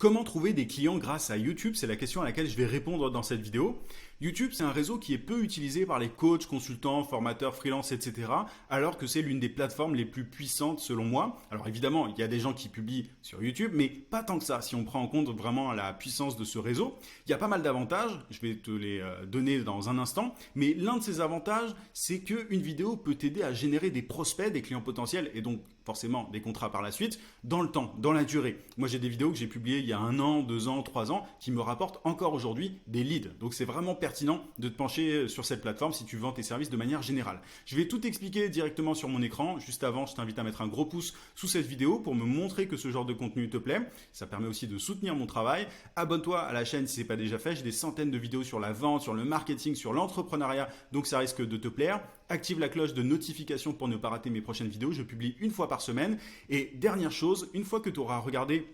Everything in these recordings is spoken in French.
Comment trouver des clients grâce à YouTube? C'est la question à laquelle je vais répondre dans cette vidéo. YouTube, c'est un réseau qui est peu utilisé par les coachs, consultants, formateurs, freelance, etc. Alors que c'est l'une des plateformes les plus puissantes selon moi. Alors évidemment, il y a des gens qui publient sur YouTube, mais pas tant que ça si on prend en compte vraiment la puissance de ce réseau. Il y a pas mal d'avantages, je vais te les donner dans un instant, mais l'un de ces avantages, c'est qu'une vidéo peut t'aider à générer des prospects, des clients potentiels et donc forcément des contrats par la suite, dans le temps, dans la durée. Moi, j'ai des vidéos que j'ai publiées il y a 1 an, 2 ans, 3 ans, qui me rapportent encore aujourd'hui des leads. Donc, c'est vraiment pertinent de te pencher sur cette plateforme si tu vends tes services de manière générale. Je vais tout expliquer directement sur mon écran. Juste avant, je t'invite à mettre un gros pouce sous cette vidéo pour me montrer que ce genre de contenu te plaît. Ça permet aussi de soutenir mon travail. Abonne-toi à la chaîne si ce n'est pas déjà fait. J'ai des centaines de vidéos sur la vente, sur le marketing, sur l'entrepreneuriat, donc ça risque de te plaire. Active la cloche de notification pour ne pas rater mes prochaines vidéos. Je publie une fois par semaine. Et dernière chose, une fois que tu auras regardé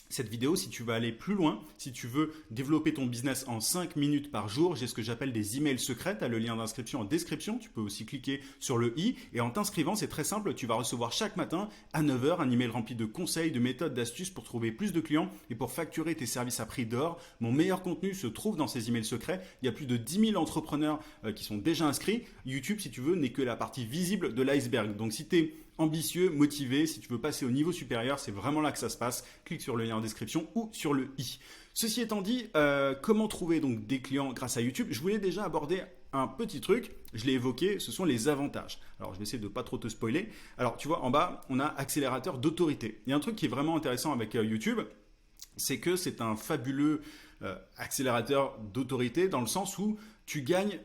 cette vidéo, si tu veux aller plus loin, si tu veux développer ton business en 5 minutes par jour, j'ai ce que j'appelle des emails secrets. Tu as le lien d'inscription en description. Tu peux aussi cliquer sur le i. Et en t'inscrivant, c'est très simple. Tu vas recevoir chaque matin à 9 heures un email rempli de conseils, de méthodes, d'astuces pour trouver plus de clients et pour facturer tes services à prix d'or. Mon meilleur contenu se trouve dans ces emails secrets. Il y a plus de 10 000 entrepreneurs qui sont déjà inscrits. YouTube, si tu veux, n'est que la partie visible de l'iceberg. Donc si tu es ambitieux, motivé, si tu veux passer au niveau supérieur, c'est vraiment là que ça se passe. Clique sur le lien en description ou sur le i. Ceci étant dit, comment trouver donc des clients grâce à YouTube? Je voulais déjà aborder un petit truc, je l'ai évoqué, ce sont les avantages. Alors je vais essayer de pas trop te spoiler. Alors tu vois, en bas, on a accélérateur d'autorité. Il y a un truc qui est vraiment intéressant avec YouTube, c'est que c'est un fabuleux accélérateur d'autorité dans le sens où tu gagnes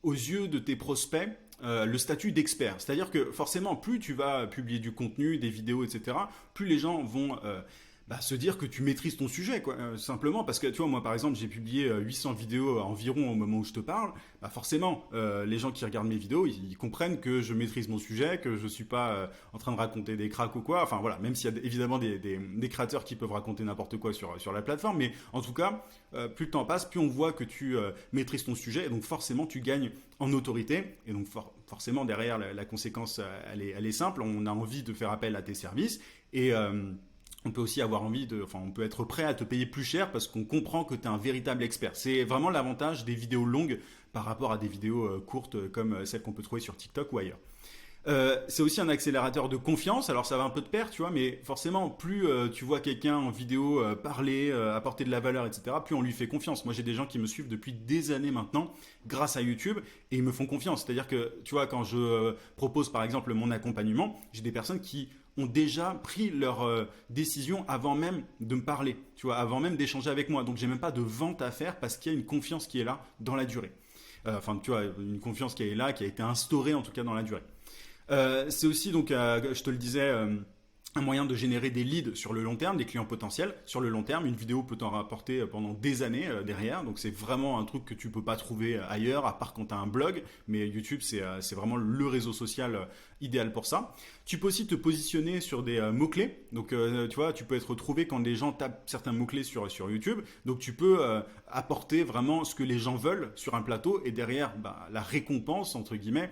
aux yeux de tes prospects le statut d'expert. C'est-à-dire que forcément, plus tu vas publier du contenu, des vidéos, etc., plus les gens vont se dire que tu maîtrises ton sujet, quoi. Simplement parce que, tu vois, moi, par exemple, j'ai publié 800 vidéos environ au moment où je te parle. Bah forcément, les gens qui regardent mes vidéos, ils comprennent que je maîtrise mon sujet, que je ne suis pas en train de raconter des cracks ou quoi. Enfin, voilà, même s'il y a évidemment des créateurs qui peuvent raconter n'importe quoi sur la plateforme. Mais en tout cas, plus le temps passe, plus on voit que tu maîtrises ton sujet. Et donc, forcément, tu gagnes en autorité. Et donc, forcément, derrière, la conséquence, elle est simple. On a envie de faire appel à tes services. Et on peut aussi avoir on peut être prêt à te payer plus cher parce qu'on comprend que tu es un véritable expert. C'est vraiment l'avantage des vidéos longues par rapport à des vidéos courtes comme celles qu'on peut trouver sur TikTok ou ailleurs. C'est aussi un accélérateur de confiance. Alors ça va un peu de pair, tu vois, mais forcément, plus tu vois quelqu'un en vidéo parler, apporter de la valeur, etc., plus on lui fait confiance. Moi, j'ai des gens qui me suivent depuis des années maintenant grâce à YouTube et ils me font confiance. C'est-à-dire que, tu vois, quand je propose par exemple mon accompagnement, j'ai des personnes qui ont déjà pris leur décision avant même de me parler, tu vois, avant même d'échanger avec moi. Donc, j'ai même pas de vente à faire parce qu'il y a une confiance qui est là dans la durée. Tu vois, une confiance qui est là, qui a été instaurée en tout cas dans la durée. C'est aussi, donc, je te le disais, un moyen de générer des leads sur le long terme, des clients potentiels sur le long terme. Une vidéo peut t'en rapporter pendant des années derrière. Donc, c'est vraiment un truc que tu peux pas trouver ailleurs, à part quand tu as un blog. Mais YouTube, c'est vraiment le réseau social idéal pour ça. Tu peux aussi te positionner sur des mots-clés. Donc, tu vois, tu peux être retrouvé quand les gens tapent certains mots-clés sur YouTube. Donc, tu peux apporter vraiment ce que les gens veulent sur un plateau. Et derrière, la récompense, entre guillemets,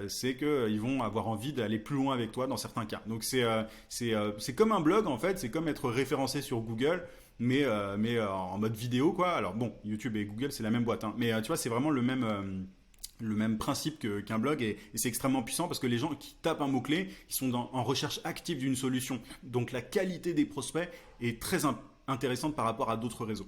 c'est qu'ils vont avoir envie d'aller plus loin avec toi dans certains cas. Donc, c'est comme un blog, en fait. C'est comme être référencé sur Google, mais en mode vidéo, quoi. Alors, bon, YouTube et Google, c'est la même boîte, hein. Mais tu vois, c'est vraiment le même principe qu'un blog et c'est extrêmement puissant parce que les gens qui tapent un mot-clé, ils sont en recherche active d'une solution. Donc la qualité des prospects est très intéressante par rapport à d'autres réseaux.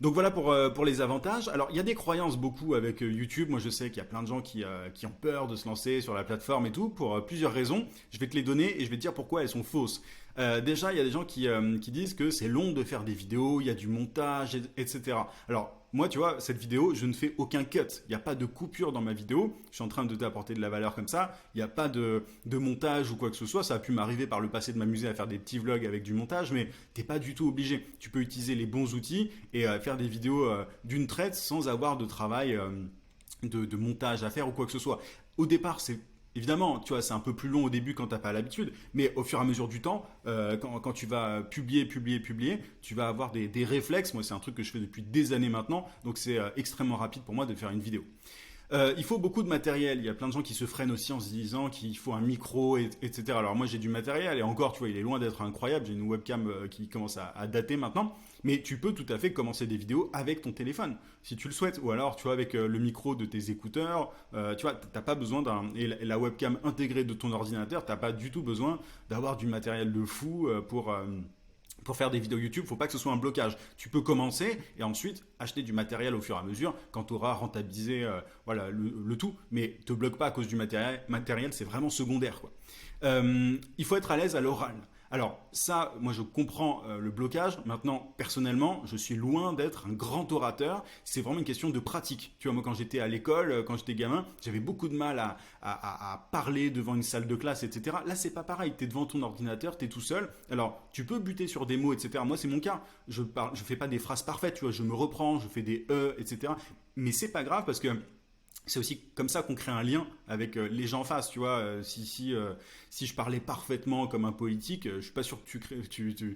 Donc voilà pour les avantages. Alors il y a des croyances beaucoup avec YouTube. Moi je sais qu'il y a plein de gens qui ont peur de se lancer sur la plateforme et tout pour plusieurs raisons. Je vais te les donner et je vais te dire pourquoi elles sont fausses. Déjà il y a des gens qui disent que c'est long de faire des vidéos, il y a du montage, etc. Alors moi, tu vois, cette vidéo, je ne fais aucun cut. Il n'y a pas de coupure dans ma vidéo. Je suis en train de t'apporter de la valeur comme ça. Il n'y a pas de montage ou quoi que ce soit. Ça a pu m'arriver par le passé de m'amuser à faire des petits vlogs avec du montage, mais tu n'es pas du tout obligé. Tu peux utiliser les bons outils et faire des vidéos d'une traite sans avoir de travail de montage à faire ou quoi que ce soit. Au départ, évidemment, tu vois, c'est un peu plus long au début quand tu n'as pas l'habitude, mais au fur et à mesure du temps, quand tu vas publier, tu vas avoir des réflexes. Moi, c'est un truc que je fais depuis des années maintenant, donc c'est extrêmement rapide pour moi de faire une vidéo. Il faut beaucoup de matériel. Il y a plein de gens qui se freinent aussi en se disant qu'il faut un micro, etc. Alors moi j'ai du matériel et encore, tu vois, il est loin d'être incroyable. J'ai une webcam qui commence à dater maintenant. Mais tu peux tout à fait commencer des vidéos avec ton téléphone, si tu le souhaites. Ou alors, tu vois, avec le micro de tes écouteurs. Tu vois, t'as pas besoin d'un... Et la webcam intégrée de ton ordinateur, t'as pas du tout besoin d'avoir du matériel de fou pour faire des vidéos YouTube. Faut pas que ce soit un blocage. Tu peux commencer et ensuite acheter du matériel au fur et à mesure quand tu auras rentabilisé voilà, le tout. Mais te bloque pas à cause du matériel. Matériel, c'est vraiment secondaire, quoi. Il faut être à l'aise à l'oral. Alors ça, moi je comprends le blocage. Maintenant, personnellement, je suis loin d'être un grand orateur. C'est vraiment une question de pratique. Tu vois, moi quand j'étais à l'école, quand j'étais gamin, j'avais beaucoup de mal à parler devant une salle de classe, etc. Là, c'est pas pareil. Tu es devant ton ordinateur, tu es tout seul. Alors, tu peux buter sur des mots, etc. Moi, c'est mon cas. Je fais pas des phrases parfaites, tu vois. Je me reprends, je fais des etc. Mais c'est pas grave parce que c'est aussi comme ça qu'on crée un lien avec les gens en face, tu vois. Si je parlais parfaitement comme un politique, je suis pas sûr que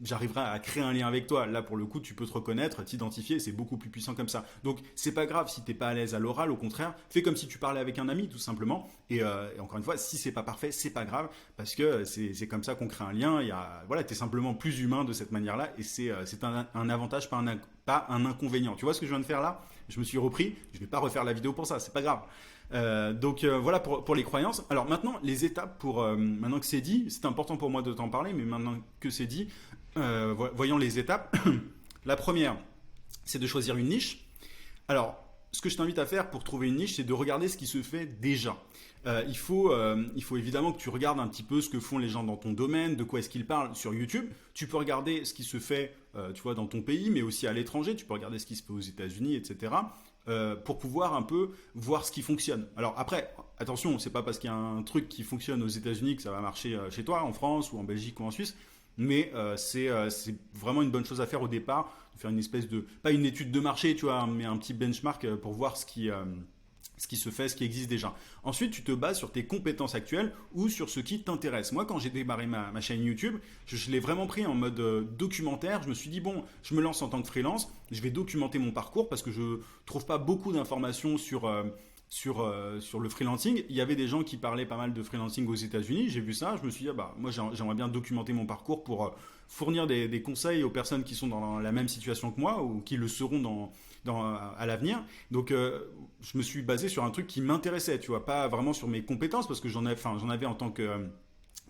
j'arriverai à créer un lien avec toi. Là, pour le coup, tu peux te reconnaître, t'identifier, c'est beaucoup plus puissant comme ça. Donc, c'est pas grave si t'es pas à l'aise à l'oral, au contraire, fais comme si tu parlais avec un ami, tout simplement. Et encore une fois, si c'est pas parfait, c'est pas grave, parce que c'est comme ça qu'on crée un lien. Voilà, t'es simplement plus humain de cette manière-là, et c'est un avantage, pas un inconvénient. Tu vois ce que je viens de faire là? Je me suis repris, je vais pas refaire la vidéo pour ça, c'est pas grave. Voilà pour les croyances. Alors maintenant, les étapes maintenant que c'est dit, c'est important pour moi de t'en parler, mais maintenant que c'est dit, voyons les étapes. La première, c'est de choisir une niche. Alors, ce que je t'invite à faire pour trouver une niche, c'est de regarder ce qui se fait déjà. Il faut évidemment que tu regardes un petit peu ce que font les gens dans ton domaine, de quoi est-ce qu'ils parlent sur YouTube. Tu peux regarder ce qui se fait tu vois, dans ton pays, mais aussi à l'étranger. Tu peux regarder ce qui se fait aux États-Unis, etc. Pour pouvoir un peu voir ce qui fonctionne. Alors après, attention, c'est pas parce qu'il y a un truc qui fonctionne aux États-Unis que ça va marcher chez toi, en France ou en Belgique ou en Suisse. Mais c'est vraiment une bonne chose à faire au départ, de faire une espèce de, pas une étude de marché, tu vois, mais un petit benchmark pour voir ce qui se fait, ce qui existe déjà. Ensuite, tu te bases sur tes compétences actuelles ou sur ce qui t'intéresse. Moi, quand j'ai démarré ma chaîne YouTube, je l'ai vraiment pris en mode documentaire. Je me suis dit, bon, je me lance en tant que freelance, je vais documenter mon parcours parce que je trouve pas beaucoup d'informations sur le freelancing. Il y avait des gens qui parlaient pas mal de freelancing aux États-Unis. J'ai vu ça, je me suis dit, ah bah, moi j'aimerais bien documenter mon parcours pour fournir des conseils aux personnes qui sont dans la même situation que moi ou qui le seront à l'avenir. Donc je me suis basé sur un truc qui m'intéressait, tu vois, pas vraiment sur mes compétences parce que j'en avais en tant que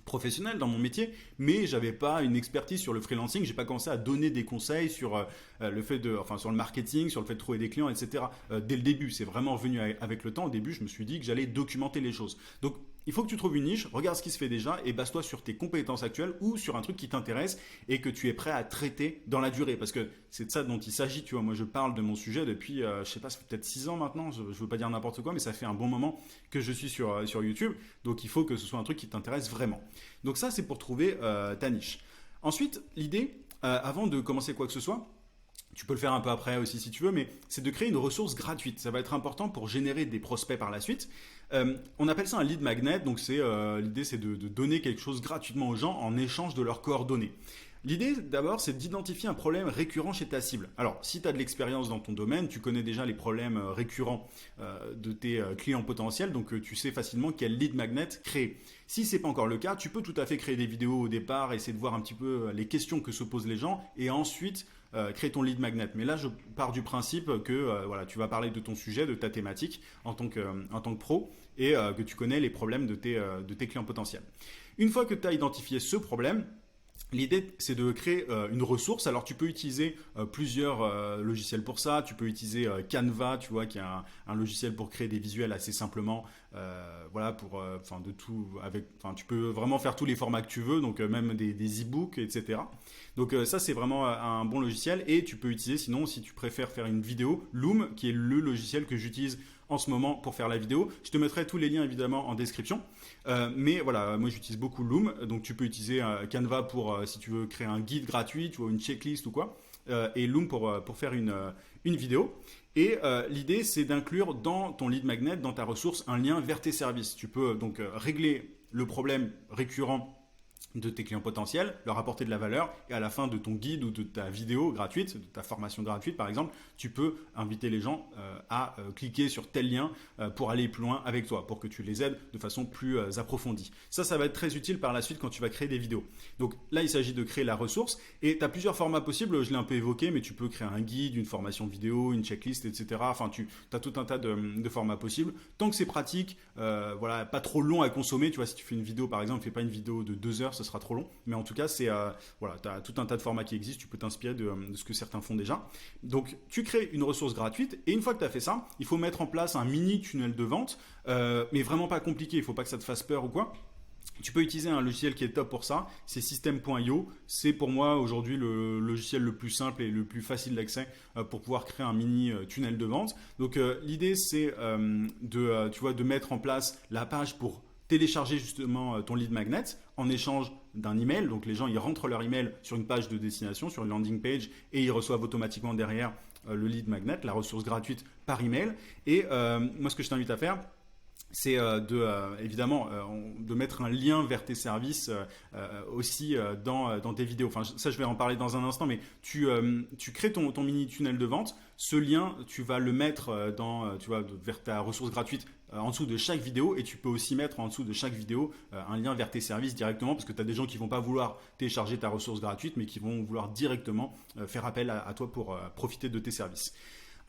professionnel dans mon métier, mais j'avais pas une expertise sur le freelancing. J'ai pas commencé à donner des conseils sur sur le marketing, sur le fait de trouver des clients, etc. Dès le début, c'est vraiment venu avec le temps. Au début, je me suis dit que j'allais documenter les choses. Donc, il faut que tu trouves une niche, regarde ce qui se fait déjà et base-toi sur tes compétences actuelles ou sur un truc qui t'intéresse et que tu es prêt à traiter dans la durée. Parce que c'est de ça dont il s'agit. Tu vois, moi, je parle de mon sujet depuis, je sais pas, ça fait peut-être 6 ans maintenant. Je veux pas dire n'importe quoi, mais ça fait un bon moment que je suis sur YouTube. Donc, il faut que ce soit un truc qui t'intéresse vraiment. Donc ça, c'est pour trouver ta niche. Ensuite, l'idée, avant de commencer quoi que ce soit, tu peux le faire un peu après aussi si tu veux, mais c'est de créer une ressource gratuite. Ça va être important pour générer des prospects par la suite. On appelle ça un lead magnet, donc l'idée c'est de donner quelque chose gratuitement aux gens en échange de leurs coordonnées. L'idée d'abord c'est d'identifier un problème récurrent chez ta cible. Alors si tu as de l'expérience dans ton domaine, tu connais déjà les problèmes récurrents de tes clients potentiels, donc tu sais facilement quel lead magnet créer. Si ce n'est pas encore le cas, tu peux tout à fait créer des vidéos au départ, essayer de voir un petit peu les questions que se posent les gens et ensuite créer ton lead magnet. Mais là, je pars du principe que voilà, tu vas parler de ton sujet, de ta thématique en tant que pro et que tu connais les problèmes de tes clients potentiels. Une fois que tu as identifié ce problème, l'idée, c'est de créer une ressource. Alors, tu peux utiliser plusieurs logiciels pour ça. Tu peux utiliser Canva, tu vois, qui est un logiciel pour créer des visuels assez simplement. Voilà, tu peux vraiment faire tous les formats que tu veux, donc même des e-books, etc. Donc ça, c'est vraiment un bon logiciel. Et tu peux utiliser, sinon, si tu préfères faire une vidéo, Loom, qui est le logiciel que j'utilise en ce moment pour faire la vidéo. Je te mettrai tous les liens évidemment en description. Mais voilà, moi j'utilise beaucoup Loom. Donc tu peux utiliser Canva pour si tu veux créer un guide gratuit, tu vois, une checklist ou quoi. Et Loom pour faire une vidéo. Et l'idée c'est d'inclure dans ton lead magnet, dans ta ressource, un lien vers tes services. Tu peux donc régler le problème récurrent de tes clients potentiels, leur apporter de la valeur, et à la fin de ton guide ou de ta vidéo gratuite, de ta formation gratuite par exemple, tu peux inviter les gens à cliquer sur tel lien pour aller plus loin avec toi, pour que tu les aides de façon plus approfondie. Ça va être très utile par la suite quand tu vas créer des vidéos. Donc là, il s'agit de créer la ressource, et tu as plusieurs formats possibles, je l'ai un peu évoqué, mais tu peux créer un guide, une formation vidéo, une checklist, etc. Enfin, tu as tout un tas de formats possibles. Tant que c'est pratique, voilà, pas trop long à consommer, tu vois, si tu fais une vidéo par exemple, fais pas une vidéo de 2 heures, ce sera trop long. Mais en tout cas, voilà, tu as tout un tas de formats qui existent, tu peux t'inspirer de ce que certains font déjà. Donc, tu crées une ressource gratuite, et une fois que tu as fait ça, il faut mettre en place un mini tunnel de vente, mais vraiment pas compliqué, il ne faut pas que ça te fasse peur ou quoi. Tu peux utiliser un logiciel qui est top pour ça, c'est System.io. C'est pour moi aujourd'hui le logiciel le plus simple et le plus facile d'accès pour pouvoir créer un mini tunnel de vente. Donc l'idée c'est de mettre en place la page pour télécharger justement ton lead magnet en échange d'un email. Donc les gens ils rentrent leur email sur une page de destination, sur une landing page, et ils reçoivent automatiquement derrière le lead magnet, la ressource gratuite par email. Et moi ce que je t'invite à faire, c'est évidemment de mettre un lien vers tes services aussi dans tes vidéos. Enfin, ça, je vais en parler dans un instant, mais tu crées ton mini tunnel de vente. Ce lien, tu vas le mettre vers ta ressource gratuite en dessous de chaque vidéo, et tu peux aussi mettre en dessous de chaque vidéo un lien vers tes services directement, parce que tu as des gens qui vont pas vouloir télécharger ta ressource gratuite, mais qui vont vouloir directement faire appel à toi pour profiter de tes services.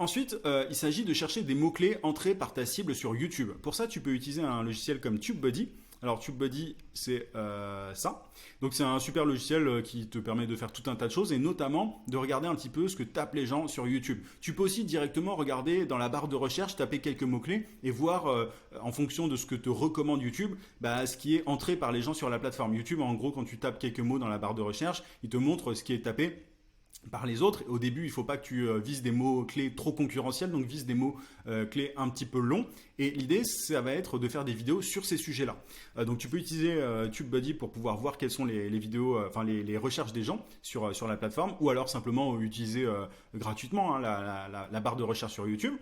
Ensuite, il s'agit de chercher des mots-clés entrés par ta cible sur YouTube. Pour ça, tu peux utiliser un logiciel comme TubeBuddy. Alors, TubeBuddy, c'est ça. Donc, c'est un super logiciel qui te permet de faire tout un tas de choses, et notamment de regarder un petit peu ce que tapent les gens sur YouTube. Tu peux aussi directement regarder dans la barre de recherche, taper quelques mots-clés et voir en fonction de ce que te recommande YouTube, ce qui est entré par les gens sur la plateforme. YouTube, en gros, quand tu tapes quelques mots dans la barre de recherche, il te montre ce qui est tapé par les autres. Au début, il ne faut pas que tu vises des mots-clés trop concurrentiels, donc vise des mots-clés un petit peu longs. Et l'idée, ça va être de faire des vidéos sur ces sujets-là. Donc tu peux utiliser TubeBuddy pour pouvoir voir quelles sont les vidéos, les recherches des gens sur la plateforme, ou alors simplement utiliser gratuitement la barre de recherche sur YouTube.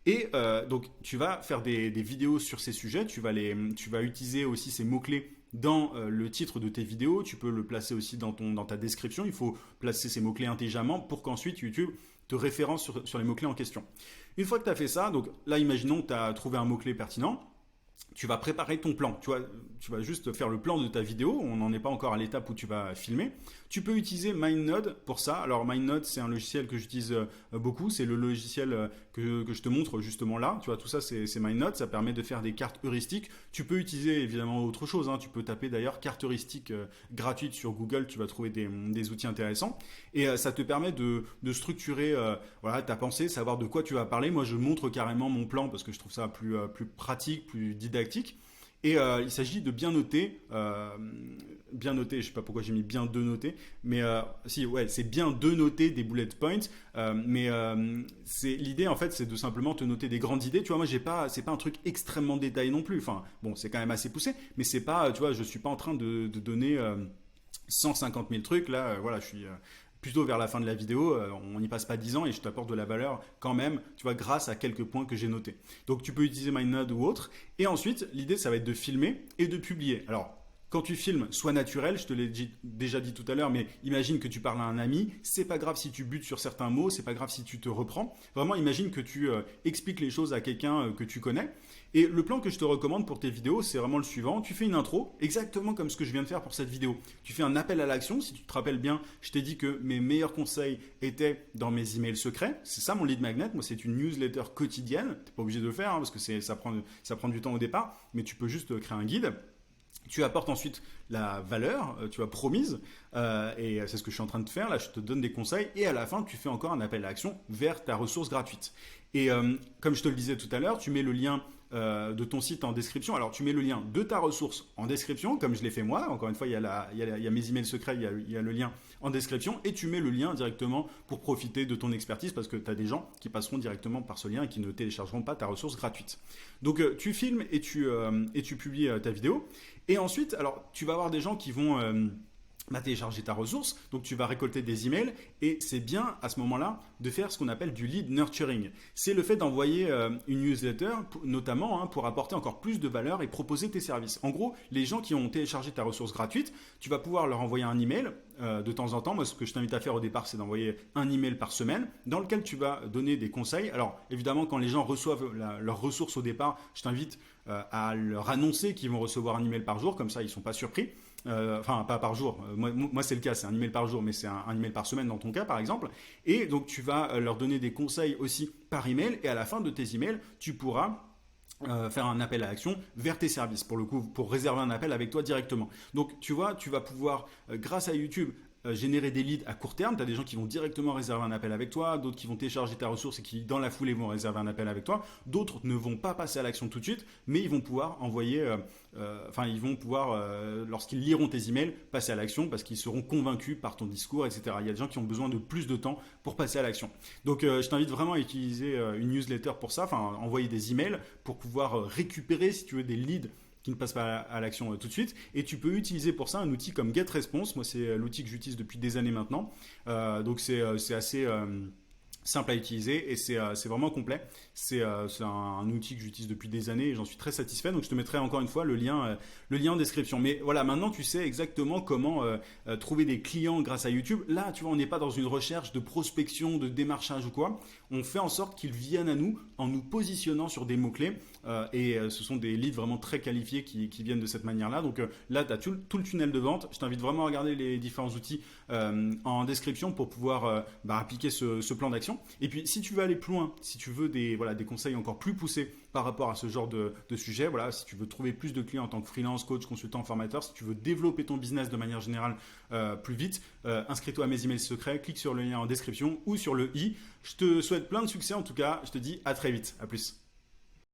Et donc tu vas faire des vidéos sur ces sujets, tu vas utiliser aussi ces mots-clés dans le titre de tes vidéos, tu peux le placer aussi dans ta description. Il faut placer ces mots-clés intelligemment pour qu'ensuite YouTube te référence sur les mots-clés en question. Une fois que tu as fait ça, donc là imaginons que tu as trouvé un mot-clé pertinent, tu vas préparer ton plan. Tu vas juste faire le plan de ta vidéo. On n'en est pas encore à l'étape où tu vas filmer. Tu peux utiliser MindNode pour ça. Alors MindNode, c'est un logiciel que j'utilise beaucoup. C'est le logiciel que je te montre justement là. Tu vois, tout ça, c'est MindNode. Ça permet de faire des cartes heuristiques. Tu peux utiliser évidemment autre chose, hein. Tu peux taper d'ailleurs carte heuristique gratuite sur Google. Tu vas trouver des outils intéressants. Et ça te permet de structurer ta pensée, savoir de quoi tu vas parler. Moi, je montre carrément mon plan parce que je trouve ça plus pratique, plus didactique. Et il s'agit de bien noter, je ne sais pas pourquoi j'ai mis bien de noter, mais c'est bien de noter des bullet points, l'idée en fait c'est de simplement te noter des grandes idées. Tu vois, moi c'est pas un truc extrêmement détaillé non plus, enfin bon c'est quand même assez poussé, mais c'est pas, tu vois, je suis pas en train de donner 150 000 trucs, là voilà, je suis plutôt vers la fin de la vidéo, on n'y passe pas 10 ans et je t'apporte de la valeur quand même, tu vois, grâce à quelques points que j'ai notés. Donc tu peux utiliser MindNode ou autre. Et ensuite, l'idée, ça va être de filmer et de publier. Alors, quand tu filmes, sois naturel, je te l'ai déjà dit tout à l'heure, mais imagine que tu parles à un ami, c'est pas grave si tu butes sur certains mots, c'est pas grave si tu te reprends. Vraiment, imagine que tu expliques les choses à quelqu'un que tu connais. Et le plan que je te recommande pour tes vidéos, c'est vraiment le suivant. Tu fais une intro, exactement comme ce que je viens de faire pour cette vidéo. Tu fais un appel à l'action. Si tu te rappelles bien, je t'ai dit que mes meilleurs conseils étaient dans mes emails secrets. C'est ça mon lead magnet. Moi, c'est une newsletter quotidienne. Tu n'es pas obligé de le faire parce que ça prend du temps au départ, mais tu peux juste créer un guide. Tu apportes ensuite la valeur, tu as promise, et c'est ce que je suis en train de faire. Là, je te donne des conseils, et à la fin, tu fais encore un appel à l'action vers ta ressource gratuite. Et comme je te le disais tout à l'heure, tu mets le lien de ton site en description. Alors, tu mets le lien de ta ressource en description, comme je l'ai fait moi. Encore une fois, il y a mes emails secrets, il y a le lien en description, et tu mets le lien directement pour profiter de ton expertise, parce que tu as des gens qui passeront directement par ce lien et qui ne téléchargeront pas ta ressource gratuite. Donc, tu filmes et tu publies ta vidéo. Et ensuite, alors, tu vas avoir des gens qui vont télécharger ta ressource, donc tu vas récolter des emails et c'est bien à ce moment-là de faire ce qu'on appelle du lead nurturing. C'est le fait d'envoyer une newsletter, notamment pour apporter encore plus de valeur et proposer tes services. En gros, les gens qui ont téléchargé ta ressource gratuite, tu vas pouvoir leur envoyer un email de temps en temps. Moi, ce que je t'invite à faire au départ, c'est d'envoyer un email par semaine dans lequel tu vas donner des conseils. Alors, évidemment, quand les gens reçoivent leurs ressources au départ, je t'invite à leur annoncer qu'ils vont recevoir un email par jour, comme ça, ils ne sont pas surpris. Enfin, pas par jour. Moi, c'est le cas, c'est un email par jour, mais c'est un email par semaine dans ton cas, par exemple. Et donc, tu vas leur donner des conseils aussi par email. Et à la fin de tes emails, tu pourras faire un appel à l'action vers tes services, pour le coup, pour réserver un appel avec toi directement. Donc, tu vois, tu vas pouvoir, grâce à YouTube, générer des leads à court terme. Tu as des gens qui vont directement réserver un appel avec toi, d'autres qui vont télécharger ta ressource et qui, dans la foulée, vont réserver un appel avec toi. D'autres ne vont pas passer à l'action tout de suite, mais ils vont pouvoir envoyer, lorsqu'ils liront tes emails, passer à l'action parce qu'ils seront convaincus par ton discours, etc. Il y a des gens qui ont besoin de plus de temps pour passer à l'action. Donc, je t'invite vraiment à utiliser une newsletter pour ça, enfin, envoyer des emails pour pouvoir récupérer, si tu veux, des leads qui ne passe pas à l'action tout de suite. Et tu peux utiliser pour ça un outil comme GetResponse. Moi, c'est l'outil que j'utilise depuis des années maintenant. Donc, c'est assez simple à utiliser et c'est vraiment complet. C'est un outil que j'utilise depuis des années et j'en suis très satisfait. Donc, je te mettrai encore une fois le lien en description. Mais voilà, maintenant, tu sais exactement comment trouver des clients grâce à YouTube. Là, tu vois, on n'est pas dans une recherche de prospection, de démarchage ou quoi. On fait en sorte qu'ils viennent à nous en nous positionnant sur des mots-clés. Ce sont des leads vraiment très qualifiés qui viennent de cette manière-là. Donc là, tu as tout le tunnel de vente. Je t'invite vraiment à regarder les différents outils en description pour pouvoir appliquer ce plan d'action. Et puis, si tu veux aller plus loin, si tu veux des conseils encore plus poussés par rapport à ce genre de sujet, voilà, si tu veux trouver plus de clients en tant que freelance, coach, consultant, formateur, si tu veux développer ton business de manière générale plus vite, inscris-toi à mes emails secrets, clique sur le lien en description ou sur le i. Je te souhaite plein de succès en tout cas. Je te dis à très vite. À plus.